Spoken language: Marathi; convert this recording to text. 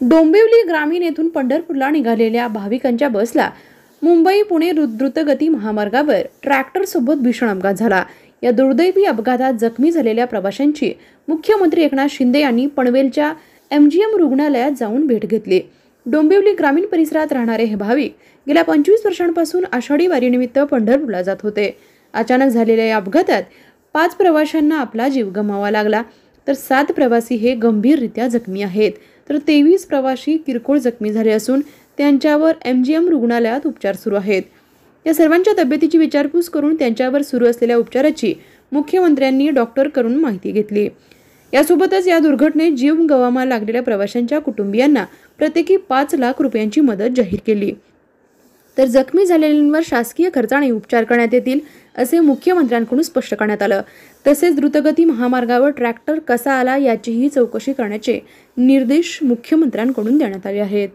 डोंबिवली ग्रामीण येथून पंढरपूरला निघालेल्या भाविकांच्या बसला मुंबई पुणे द्रुतगती महामार्गावर ट्रॅक्टरसोबत भीषण अपघात झाला। या दुर्दैवी अपघातात जखमी झालेल्या प्रवाशांची मुख्यमंत्री एकनाथ शिंदे यांनी पनवेलच्या MGM रुग्णालयात जाऊन भेट घेतली। डोंबिवली ग्रामीण परिसरात राहणारे हे भाविक गेल्या 25 वर्षांपासून आषाढी वारीनिमित्त पंढरपूरला जात होते। अचानक झालेल्या या अपघातात 5 प्रवाशांना आपला जीव गमवावा लागला, तर 7 प्रवासी हे गंभीररित्या जखमी आहेत, तर 23 प्रवासी किरकोळ जखमी झाले असून त्यांच्यावर MGM रुग्णालयात उपचार सुरू आहेत। या सर्वांच्या तब्येतीची विचारपूस करून त्यांच्यावर सुरू असलेल्या उपचाराची मुख्यमंत्र्यांनी डॉक्टरकडून माहिती घेतली। यासोबतच या दुर्घटनेत जीव गमवावा लागलेल्या प्रवाशांच्या कुटुंबियांना प्रत्येकी 5 लाख रुपयांची मदत जाहीर केली, तर जखमी झालेल्यांवर शासकीय खर्चाने उपचार करण्यात येतील असे मुख्यमंत्र्यांकडून स्पष्ट करण्यात आलं। तसेच द्रुतगती महामार्गावर ट्रॅक्टर कसा आला याचीही चौकशी करण्याचे निर्देश मुख्यमंत्र्यांकडून देण्यात आले आहेत।